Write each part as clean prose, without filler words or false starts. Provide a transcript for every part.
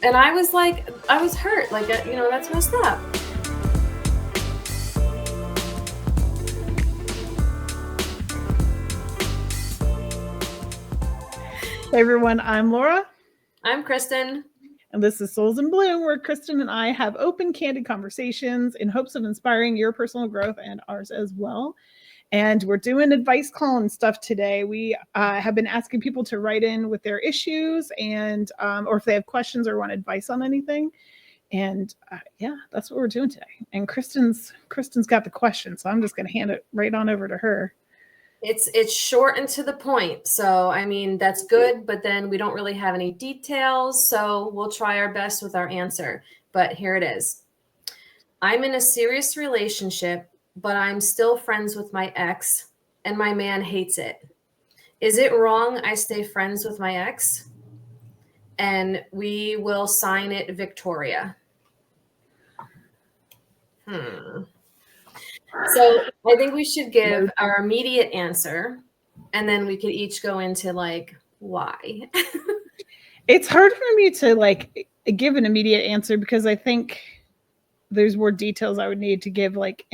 And I was like, I was hurt. Like, that's messed up. Hey everyone, I'm Laura. I'm Kristen. And this is Souls in Bloom, where Kristen and I have open, candid conversations in hopes of inspiring your personal growth and ours as well. And we're doing advice call and stuff today. We have been asking people to write in with their issues and or if they have questions or want advice on anything. And yeah, that's what we're doing today. And Kristen's got the question, so I'm just going to hand it right on over to her. It's short and to the point. So, I mean, that's good, but then we don't really have any details. So we'll try our best with our answer. But here it is. I'm in a serious relationship, but I'm still friends with my ex, and my man hates it. Is it wrong I stay friends with my ex? And we will sign it Victoria. So I think we should give our immediate answer, and then we could each go into like why. It's hard for me to like give an immediate answer because I think there's more details I would need to give like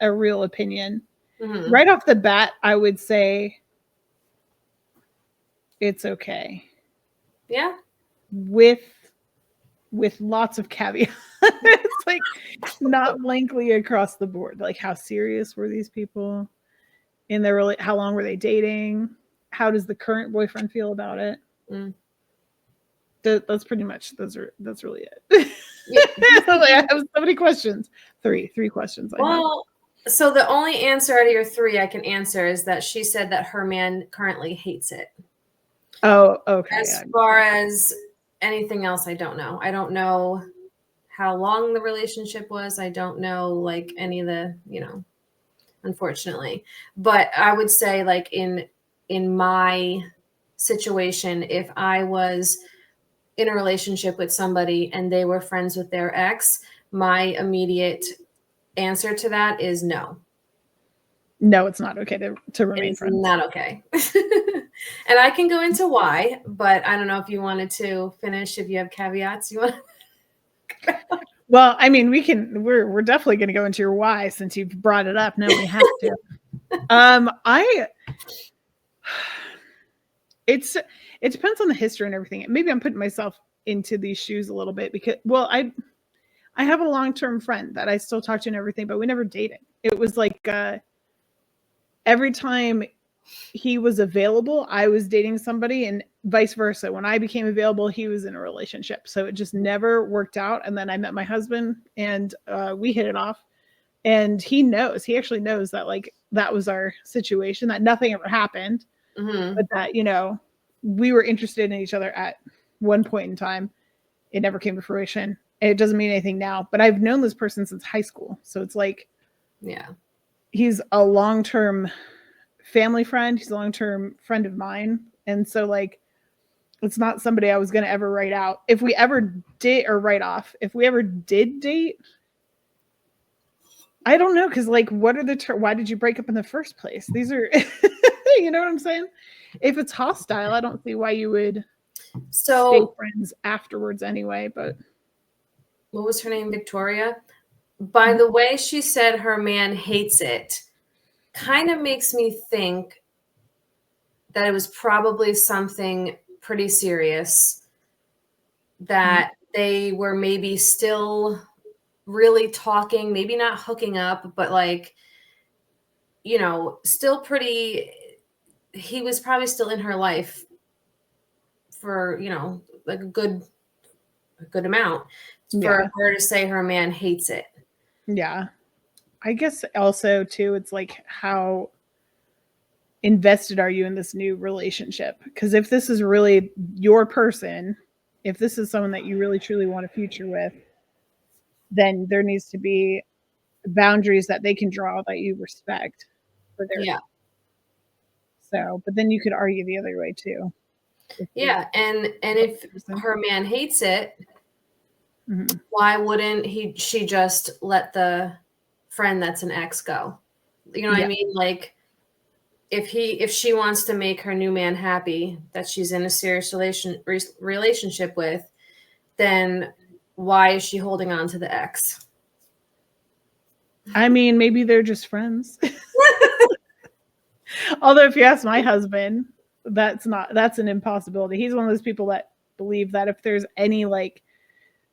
a real opinion. Mm-hmm. Right off the bat, I would say it's okay. Yeah. With lots of caveats. It's like not blankly across the board. Like how serious were these people in their how long were they dating? How does the current boyfriend feel about it? Mm. That's pretty much that's really it. Yeah. I have so many questions. Three questions. Well, so the only answer out of your three I can answer is that she said that her man currently hates it. Oh, okay. As far as anything else, I don't know. I don't know how long the relationship was. I don't know like any of the, unfortunately. But I would say like in my situation, if I was in a relationship with somebody and they were friends with their ex, my immediate answer to that is no. No, it's not okay to remain friends. It's not okay. And I can go into why, but I don't know if you wanted to finish, if you have caveats you want. Well, I mean, we're definitely going to go into your why since you've brought it up. Now we have to. It depends on the history and everything. Maybe I'm putting myself into these shoes a little bit because, well, I have a long-term friend that I still talk to and everything, but we never dated. It was like every time he was available, I was dating somebody, and vice versa. When I became available, he was in a relationship. So it just never worked out. And then I met my husband, and we hit it off. And he actually knows that like that was our situation, that nothing ever happened, but that, we were interested in each other at one point in time. It never came to fruition. It doesn't mean anything now, but I've known this person since high school. So it's like, yeah, he's a long-term family friend. He's a long-term friend of mine. And so like, it's not somebody I was going to ever write out. If we ever did, or write off, if we ever did date, I don't know. Cause like, what are why did you break up in the first place? These are, you know what I'm saying? If it's hostile, I don't see why you would stay friends afterwards anyway, but. What was her name? Victoria? By the way she said her man hates it, kind of makes me think that it was probably something pretty serious, that they were maybe still really talking, maybe not hooking up, but like, still pretty, he was probably still in her life for, like a good amount for her to say her man hates it. Yeah. I guess also too, it's like how invested are you in this new relationship? Because if this is really your person, if this is someone that you really truly want a future with, then there needs to be boundaries that they can draw that you respect for their. Yeah. So, but then you could argue the other way too. Yeah, and if her man hates it, why wouldn't she just let the friend that's an ex go? You know what I mean? Like, if she wants to make her new man happy that she's in a serious relationship with, then why is she holding on to the ex? I mean, maybe they're just friends. Although if you ask my husband, that's an impossibility. He's one of those people that believe that if there's any like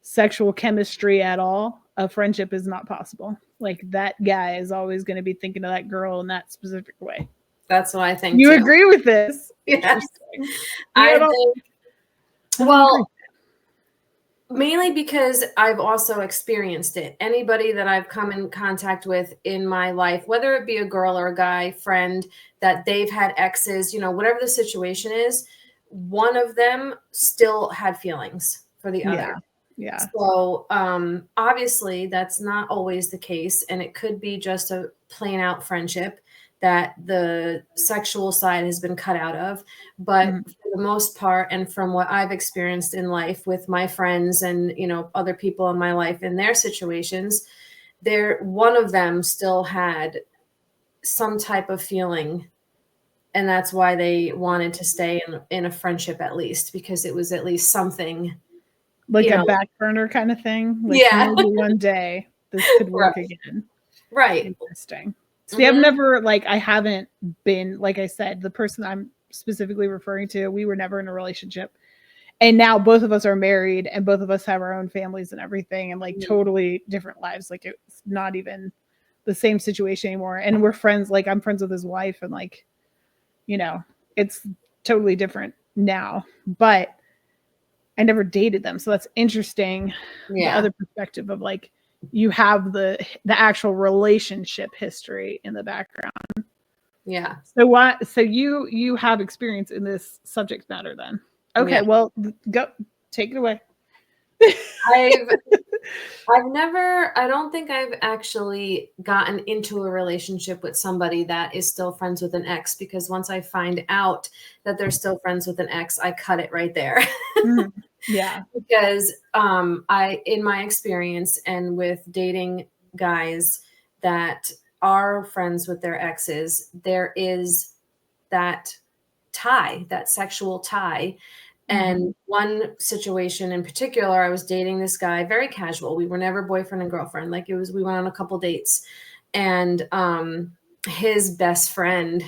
sexual chemistry at all, a friendship is not possible. Like that guy is always going to be thinking of that girl in that specific way. That's what I think. You too. agree with this? Yes. I think, well, mainly because I've also experienced it. Anybody that I've come in contact with in my life, whether it be a girl or a guy friend, that they've had exes, you know, whatever the situation is, one of them still had feelings for the other. Yeah. So obviously that's not always the case. And it could be just a plain out friendship that the sexual side has been cut out of. But for the most part, and from what I've experienced in life with my friends and, you know, other people in my life in their situations, one of them still had some type of feeling. And that's why they wanted to stay in a friendship, at least, because it was at least something. Like a back burner kind of thing. Like maybe one day this could work again. Right. Interesting. See, I've never, like, I haven't been, like I said, the person I'm specifically referring to, we were never in a relationship. And now both of us are married and both of us have our own families and everything and like totally different lives. Like it's not even the same situation anymore. And we're friends. Like I'm friends with his wife and like, you know, it's totally different now. But I never dated them. So that's interesting. Yeah. The other perspective of like, you have the actual relationship history in the background. Yeah. So you have experience in this subject matter then. Okay, well, go take it away. I don't think I've actually gotten into a relationship with somebody that is still friends with an ex, because once I find out that they're still friends with an ex, I cut it right there. Yeah. Because in my experience and with dating guys that are friends with their exes, there is that tie, that sexual tie. And one situation in particular, I was dating this guy, very casual. We were never boyfriend and girlfriend. Like we went on a couple dates, and his best friend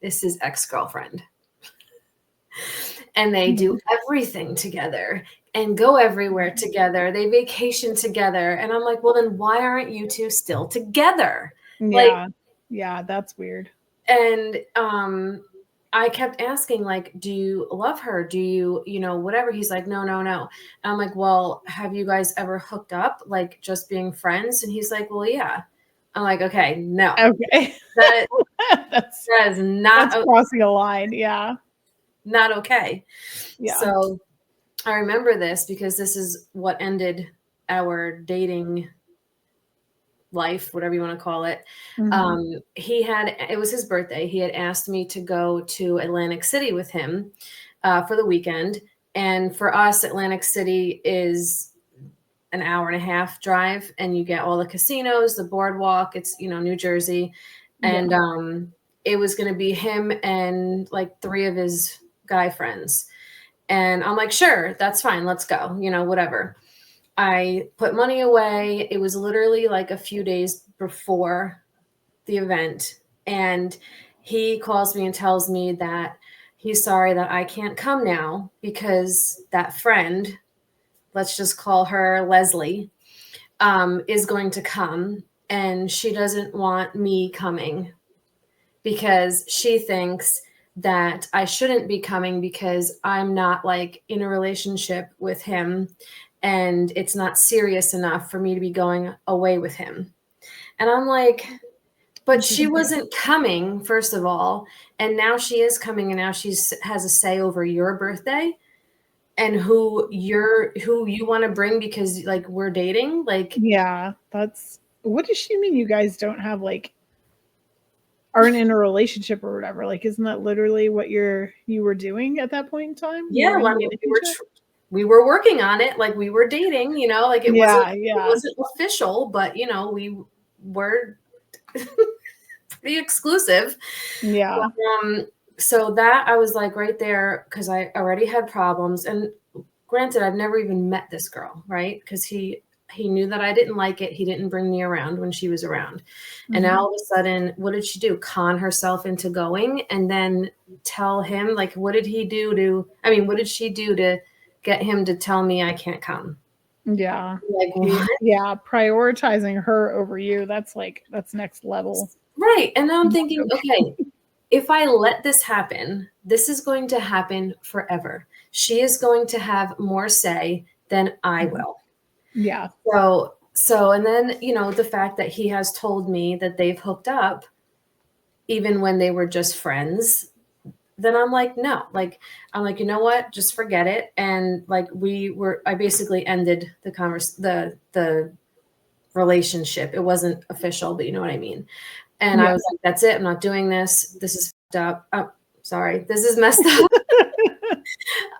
is his ex-girlfriend. And they do everything together and go everywhere together. They vacation together. And I'm like, well, then why aren't you two still together? Yeah. Yeah, that's weird. And I kept asking, like, do you love her? Do you, whatever? He's like, no. And I'm like, well, have you guys ever hooked up, like just being friends? And he's like, well, yeah. I'm like, okay, no. Okay. That is not crossing a line. Yeah. Not okay. Yeah. So I remember this because this is what ended our dating life, whatever you want to call it. It was his birthday. He had asked me to go to Atlantic City with him for the weekend. And for us, Atlantic City is an hour and a half drive, and you get all the casinos, the boardwalk. It's, New Jersey. And it was going to be him and like 3 of his guy friends. And I'm like, sure, that's fine. Let's go, whatever. I put money away. It was literally like a few days before the event. And he calls me and tells me that he's sorry that I can't come now because that friend, let's just call her Leslie, is going to come. And she doesn't want me coming because she thinks that I shouldn't be coming because I'm not like in a relationship with him and it's not serious enough for me to be going away with him. And I'm like, but she wasn't coming, first of all, and now she is coming, and now has a say over your birthday and who you want to bring because like we're dating. Like, yeah, what does she mean? You guys don't have like aren't in a relationship or whatever? Like, isn't that literally what you were doing at that point in time? Yeah, well, I mean, we were working on it, like we were dating, like it wasn't official, but we were pretty exclusive. Yeah. So that I was like right there because I already had problems, and granted, I've never even met this girl, right? Because he knew that I didn't like it. He didn't bring me around when she was around. And now all of a sudden, what did she do? Con herself into going and then tell him, like, what did he do to, I mean, what did she do to get him to tell me I can't come? Yeah. Like, what? Yeah. Prioritizing her over you. That's next level. Right. And now I'm thinking, okay, if I let this happen, this is going to happen forever. She is going to have more say than I will. Yeah. So, and then, the fact that he has told me that they've hooked up even when they were just friends, then I'm like, no, like, I'm like, you know what? Just forget it. And like, I basically ended the relationship. It wasn't official, but you know what I mean? And I was like, that's it. I'm not doing this. This is fucked up. Oh, sorry. This is messed up.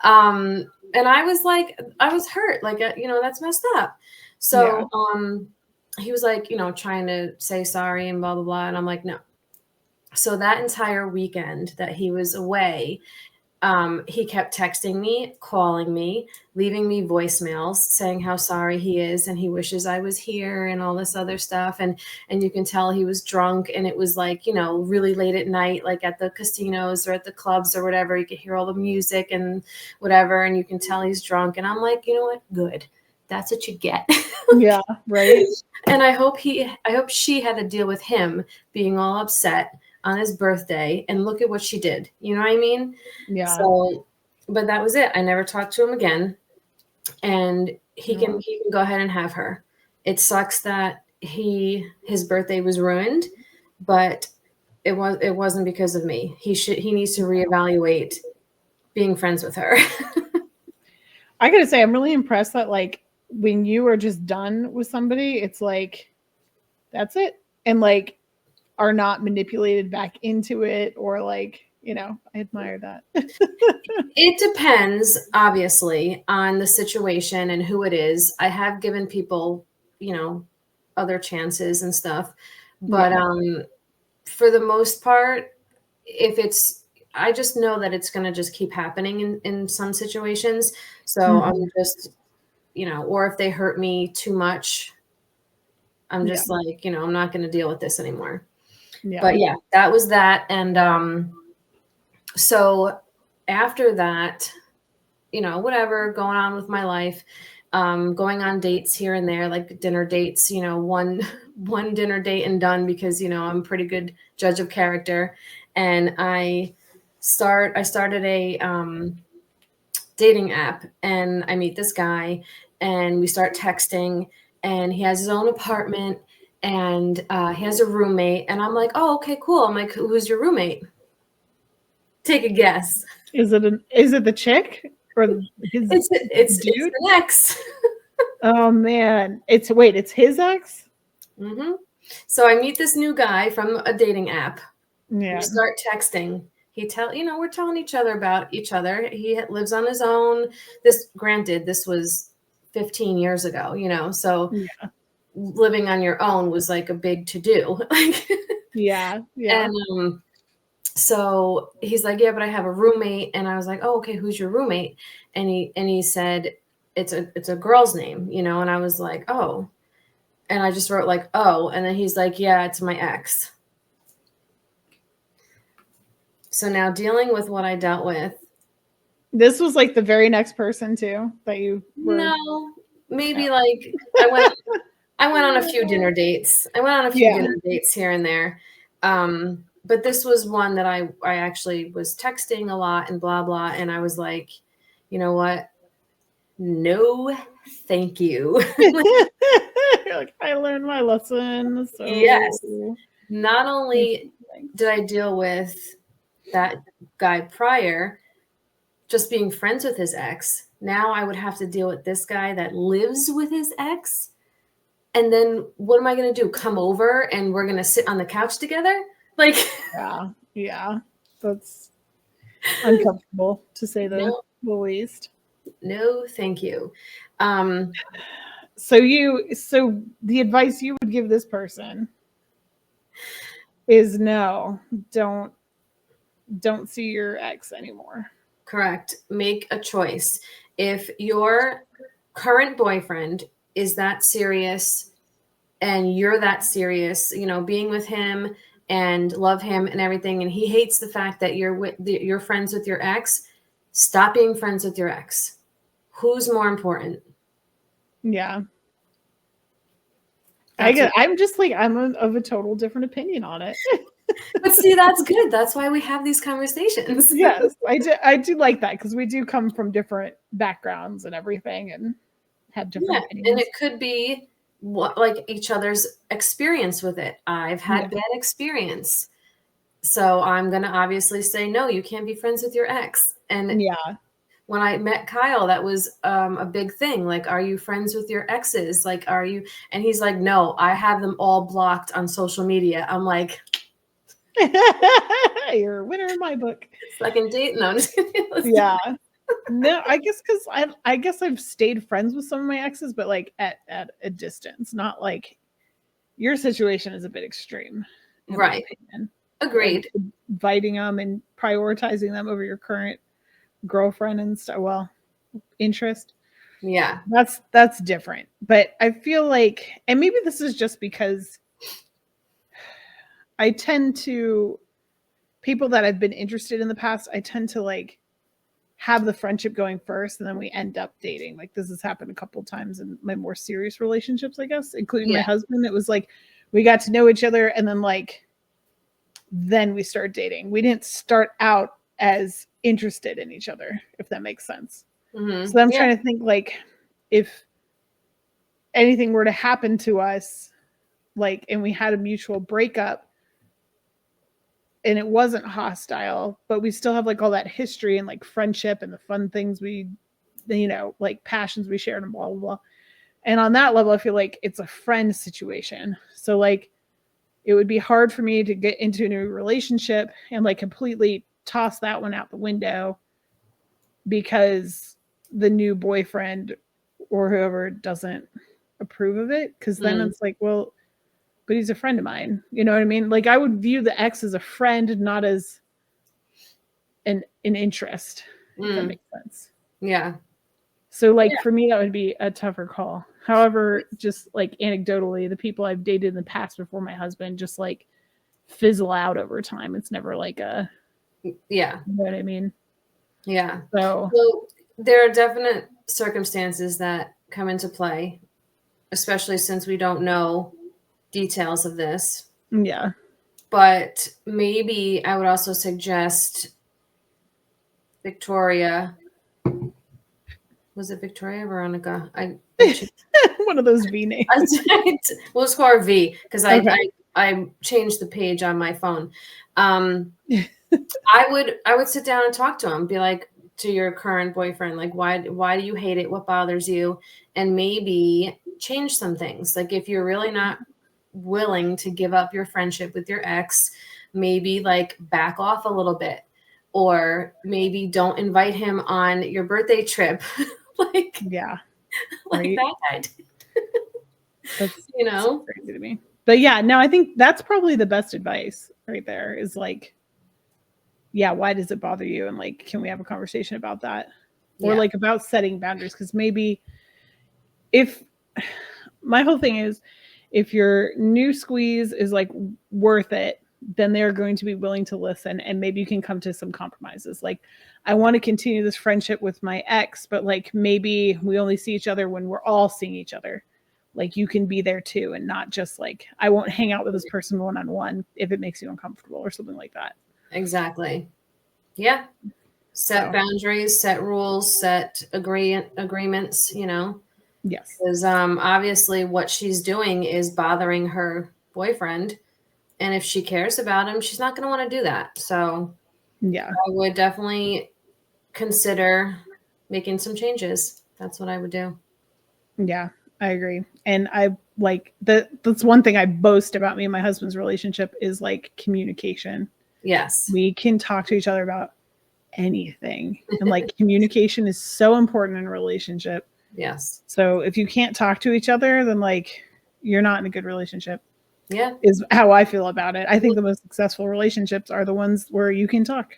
And I was like, I was hurt. Like, that's messed up. So, he was like, trying to say sorry and blah, blah, blah. And I'm like, no. So that entire weekend that he was away, he kept texting me, calling me, leaving me voicemails saying how sorry he is and he wishes I was here and all this other stuff. And you can tell he was drunk, and it was like, really late at night, like at the casinos or at the clubs or whatever. You could hear all the music and whatever, and you can tell he's drunk. And I'm like, you know what? Good. That's what you get. Yeah, right. And I hope she had to deal with him being all upset on his birthday, and look at what she did. You know what I mean? Yeah. So, but that was it. I never talked to him again, and he can go ahead and have her. It sucks that his birthday was ruined, but it wasn't because of me. He needs to reevaluate being friends with her. I gotta say, I'm really impressed that like when you are just done with somebody, it's like that's it, and like are not manipulated back into it, or like, I admire that. It depends, obviously, on the situation and who it is. I have given people, other chances and stuff, but for the most part, I just know that it's going to just keep happening in some situations. So I'm just, or if they hurt me too much, I'm just like, I'm not going to deal with this anymore. Yeah. But yeah, that was that. And so after that, whatever going on with my life, going on dates here and there, like dinner dates, one dinner date and done, because, I'm a pretty good judge of character. And I started a dating app, and I meet this guy, and we start texting, and he has his own apartment, and he has a roommate, and I'm like, oh, okay, cool. I'm like, who's your roommate? Take a guess. Is it the chick or his it's dude? It's an ex. Oh man, it's his ex. Mm-hmm. So I meet this new guy from a dating app. Yeah. We start texting. We're telling each other about each other. He lives on his own. This was 15 years ago, so living on your own was like a big to do. Yeah. And so he's like, yeah, but I have a roommate. And I was like, oh, okay, who's your roommate? And he said, it's a girl's name, and I was like, oh. And I just wrote like, oh. And then he's like, yeah, it's my ex. So now dealing with what I dealt with. This was like the very next person too that you were. No, maybe like I went on a few dinner dates. I went on a few dinner dates here and there. But this was one that I actually was texting a lot and blah, blah. And I was like, you know what? No, thank you. Like, I learned my lesson. So yes. Not only did I deal with that guy prior, just being friends with his ex, now I would have to deal with this guy that lives with his ex. And then what am I going to do? Come over and we're going to sit on the couch together? Like, yeah. That's uncomfortable to say the least. No, thank you. So the advice you would give this person is no, don't see your ex anymore. Correct. Make a choice. If your current boyfriend is that serious and you're that serious, you know, being with him and love him and everything, and he hates the fact that you're friends with your ex, stop being friends with your ex. Who's more important? Yeah. That's I'm just like, of a total different opinion on it. But see, that's good. That's why we have these conversations. Yes, I do like that, because we do come from different backgrounds and everything, and have different Yeah, opinions. and it could be what, like, each other's experience with it. I've had bad experience, so I'm gonna obviously say, no, you can't be friends with your ex. And Yeah. when I met Kyle, that was a big thing. Like, are you friends with your exes? Like, are you? And he's like, no, I have them all blocked on social media. I'm like, You're a winner in my book. second date? No, I'm just kidding. Yeah. No, I guess because I guess I've stayed friends with some of my exes, but like at a distance, not like your situation is a bit extreme, in my Right. opinion. Agreed. Like, inviting them and prioritizing them over your current girlfriend and stuff. Well, interest. Yeah. That's different. But I feel like, and maybe this is just because I tend to, people that I've been interested in the past, I tend to like have the friendship going first, and then we end up dating. Like, this has happened a couple of times in my more serious relationships, I guess, including my husband. It was like we got to know each other, and then then we started dating. We didn't start out as interested in each other, if that makes sense. Mm-hmm. So I'm trying to think, like, if anything were to happen to us, like, and we had a mutual breakup and it wasn't hostile, but we still have like all that history and like friendship and the fun things we, like passions we shared and blah, blah, blah. And on that level, I feel like it's a friend situation. So like, it would be hard for me to get into a new relationship and like completely toss that one out the window because the new boyfriend or whoever doesn't approve of it. Cause then it's like, well, but he's a friend of mine. You know what I mean? Like, I would view the ex as a friend, not as an interest, if that makes sense. Yeah. So like for me, that would be a tougher call. However, just like anecdotally, the people I've dated in the past before my husband just like fizzle out over time. It's never like a, yeah. You know what I mean? Yeah. So there are definite circumstances that come into play, especially since we don't know details of this. yeah. But maybe I would also suggest Victoria. Was it Victoria Veronica? One of those V names. We'll just call her V, because I changed the page on my phone. I would sit down and talk to him, be like, to your current boyfriend, like, why do you hate it? What bothers you? And maybe change some things. Like, if you're really not willing to give up your friendship with your ex, maybe like back off a little bit, or maybe don't invite him on your birthday trip. Like, yeah. like Right. that guy did. That's So crazy to me. But yeah, no, I think that's probably the best advice right there is like, yeah, why does it bother you? And like, can we have a conversation about that? Or like about setting boundaries? Because maybe if my whole thing is, if your new squeeze is like worth it, then they're going to be willing to listen, and maybe you can come to some compromises. Like, I want to continue this friendship with my ex, but like maybe we only see each other when we're all seeing each other. Like, you can be there too, and not just like, I won't hang out with this person one-on-one if it makes you uncomfortable or something like that. Exactly. Yeah. Set boundaries, set rules, set agreements, Yes. Because obviously what she's doing is bothering her boyfriend. And if she cares about him, she's not going to want to do that. So yeah, I would definitely consider making some changes. That's what I would do. Yeah, I agree. And I like that's one thing I boast about me and my husband's relationship is like communication. Yes. We can talk to each other about anything. And like communication is so important in a relationship. Yes. So if you can't talk to each other, then like you're not in a good relationship. Yeah. Is how I feel about it. I think the most successful relationships are the ones where you can talk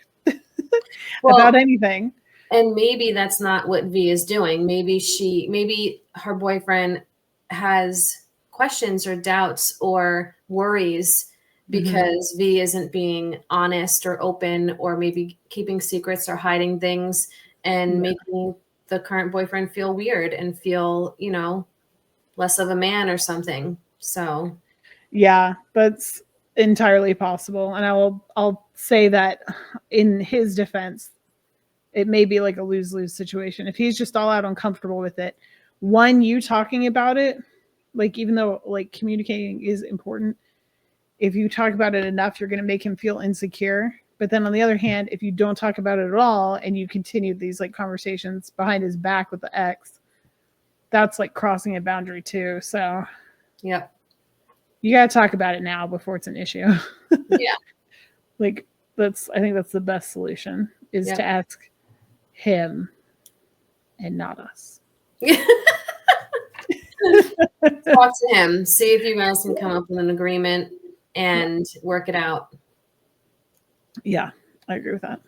about anything. And maybe that's not what V is doing. Maybe her boyfriend has questions or doubts or worries because V isn't being honest or open, or maybe keeping secrets or hiding things, and making the current boyfriend feel weird and feel, less of a man or something. So yeah, that's entirely possible. And I'll say that in his defense, it may be like a lose-lose situation. If he's just all out uncomfortable with it, one, you talking about it, like, even though like communicating is important, if you talk about it enough, you're going to make him feel insecure. But then on the other hand, if you don't talk about it at all and you continue these like conversations behind his back with the ex, that's like crossing a boundary too. So yep. You got to talk about it now before it's an issue. Yeah. Like, I think that's the best solution, is to ask him and not us. Talk to him, see if you guys can come up with an agreement and work it out. Yeah, I agree with that.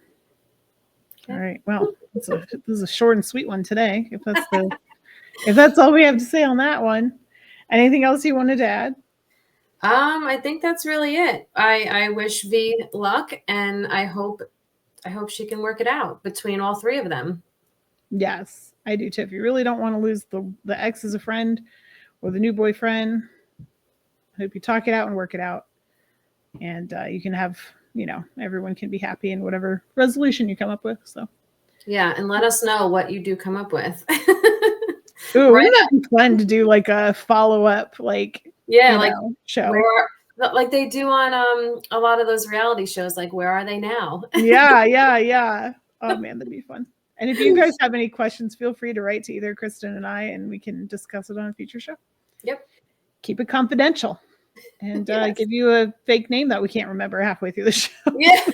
Okay. All right. Well, this is a short and sweet one today. If that's all we have to say on that one. Anything else you wanted to add? I think that's really it. I wish V luck, and I hope she can work it out between all three of them. Yes, I do too. If you really don't want to lose the ex as a friend or the new boyfriend, I hope you talk it out and work it out, and you can have, everyone can be happy in whatever resolution you come up with. So yeah, and let us know what you do come up with. Ooh, wouldn't that be fun to do like a follow-up, like, show? Like they do on a lot of those reality shows, like Where Are They Now? Yeah. Oh man, that'd be fun. And if you guys have any questions, feel free to write to either Kristen and I, and we can discuss it on a future show. Yep. Keep it confidential, and give you a fake name that we can't remember halfway through the show. Yeah,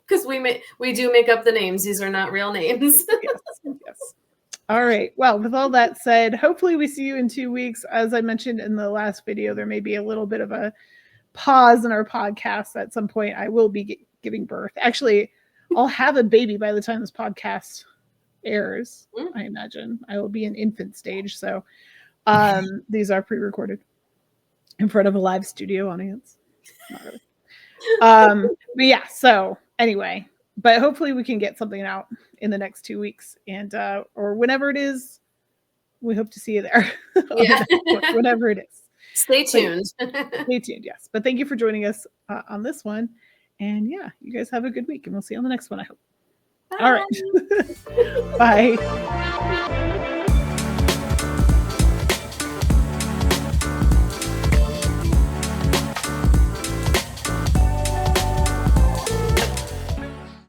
because we do make up the names. These are not real names. Yes. All right. Well, with all that said, hopefully we see you in 2 weeks. As I mentioned in the last video, there may be a little bit of a pause in our podcast. At some point, I will be giving birth. Actually, I'll have a baby by the time this podcast airs. I imagine I will be in infant stage. So these are pre-recorded in front of a live studio audience. Not really. But yeah, so anyway, but hopefully we can get something out in the next 2 weeks, and or whenever it is, we hope to see you there. Yeah. Whatever it is. Stay tuned. Stay tuned, yes. But thank you for joining us on this one. And yeah, you guys have a good week, and we'll see you on the next one, I hope. Bye. All right. Bye.